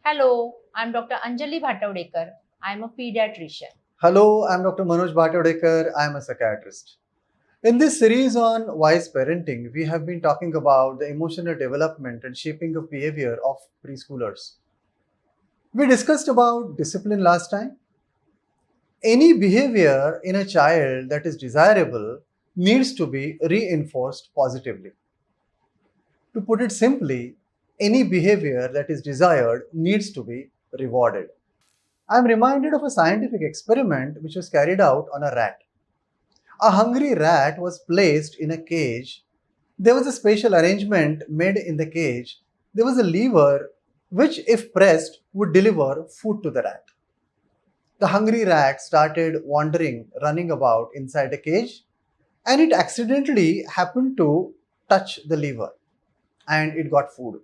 Hello, I'm Dr. Anjali Bhatawdekar. I'm a pediatrician. Hello, I'm Dr. Manoj Bhatawdekar. I'm a psychiatrist. In this series on wise parenting, we have been talking about the emotional development and shaping of behavior of preschoolers. We discussed about discipline last time. Any behavior in a child that is desirable needs to be reinforced positively. To put it simply, any behavior that is desired needs to be rewarded. I'm reminded of a scientific experiment which was carried out on a rat. A hungry rat was placed in a cage. There was a special arrangement made in the cage. There was a lever which, if pressed, would deliver food to the rat. The hungry rat started wandering, running about inside the cage, and it accidentally happened to touch the lever and it got food.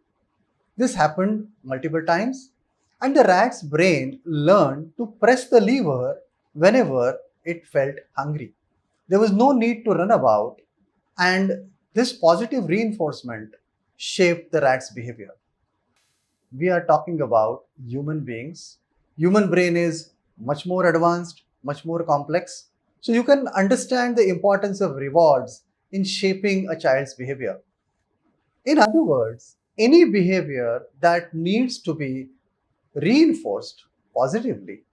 This happened multiple times, and the rat's brain learned to press the lever whenever it felt hungry. There was no need to run about, and this positive reinforcement shaped the rat's behavior. We are talking about human beings. Human brain is much more advanced, much more complex. So you can understand the importance of rewards in shaping a child's behavior. In other words, any behavior that needs to be reinforced positively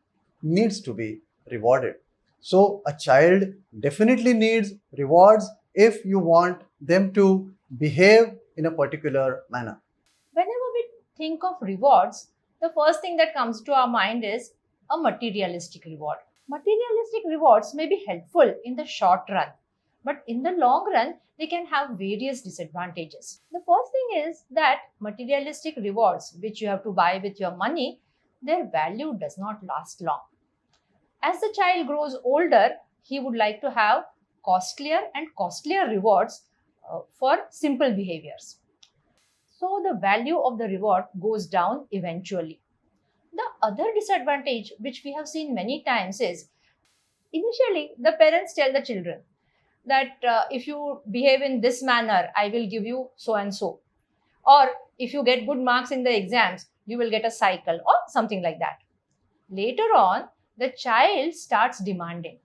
needs to be rewarded. So, a child definitely needs rewards if you want them to behave in a particular manner. Whenever we think of rewards, the first thing that comes to our mind is a materialistic reward. Materialistic rewards may be helpful in the short run, but in the long run, they can have various disadvantages. The first thing is that materialistic rewards, which you have to buy with your money, their value does not last long. As the child grows older, he would like to have costlier and costlier rewards for simple behaviors. So the value of the reward goes down eventually. The other disadvantage, which we have seen many times, is initially the parents tell the children that if you behave in this manner, I will give you so and so. Or if you get good marks in the exams, you will get a cycle or something like that. Later on, the child starts demanding.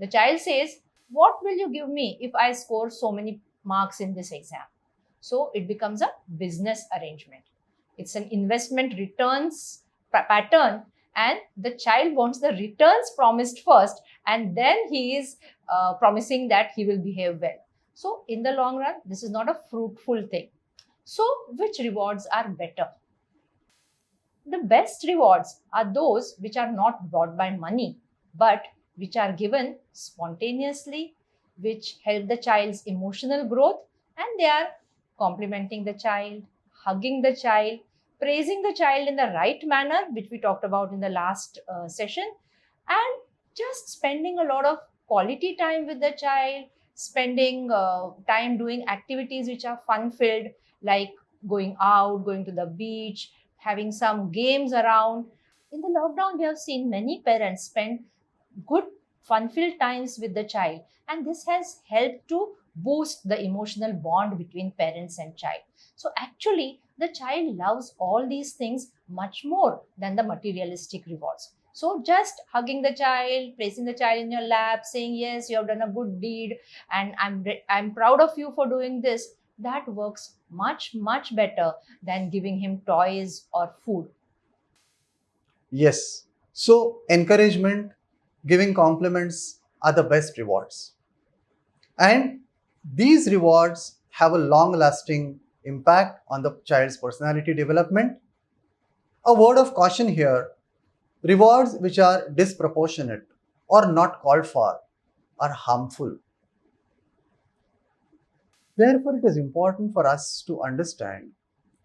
The child says, what will you give me if I score so many marks in this exam? So it becomes a business arrangement. It's an investment returns pattern, and the child wants the returns promised first, and then he is promising that he will behave well. So in the long run, this is not a fruitful thing. So which rewards are better? The best rewards are those which are not bought by money, but which are given spontaneously, which help the child's emotional growth, and they are complimenting the child, hugging the child, praising the child in the right manner, which we talked about in the last session, and just spending a lot of quality time with the child, spending time doing activities which are fun filled, like going out, going to the beach, having some games around. In the lockdown, we have seen many parents spend good fun filled times with the child, and this has helped to boost the emotional bond between parents and child. So actually the child loves all these things much more than the materialistic rewards. So just hugging the child, placing the child in your lap, saying yes, you have done a good deed, and I'm proud of you for doing this, that works much better than giving him toys or food. Yes, so encouragement, giving compliments are the best rewards. And these rewards have a long lasting impact on the child's personality development. A word of caution here: rewards which are disproportionate or not called for are harmful. Therefore, it is important for us to understand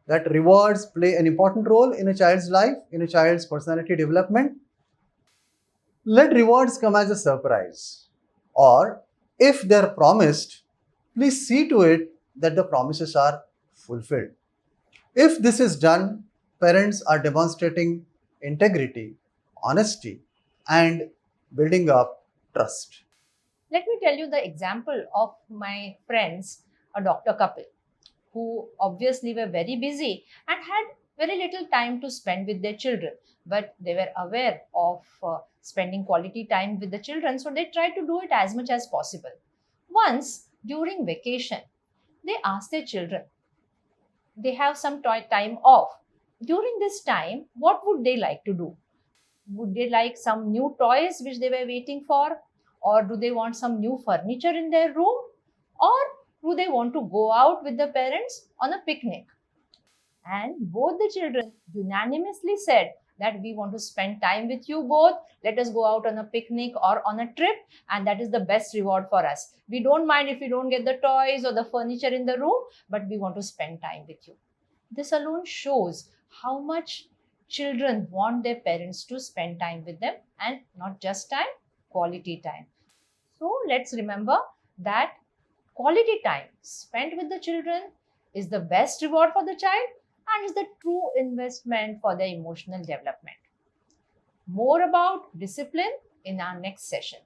that rewards play an important role in a child's life, in a child's personality development. Let rewards come as a surprise, or if they are promised, please see to it that the promises are fulfilled. If this is done, parents are demonstrating integrity, honesty, and building up trust. Let me tell you the example of my friends, a doctor couple, who obviously were very busy and had very little time to spend with their children, but they were aware of spending quality time with the children, so they tried to do it as much as possible. Once during vacation, they asked their children, they have some time off. During this time, what would they like to do? Would they like some new toys which they were waiting for? Or do they want some new furniture in their room? Or do they want to go out with the parents on a picnic? And both the children unanimously said that we want to spend time with you both. Let us go out on a picnic or on a trip, and that is the best reward for us. We don't mind if we don't get the toys or the furniture in the room, but we want to spend time with you. This alone shows how much children want their parents to spend time with them, and not just time, quality time. So let's remember that quality time spent with the children is the best reward for the child and is the true investment for their emotional development. More about discipline in our next session.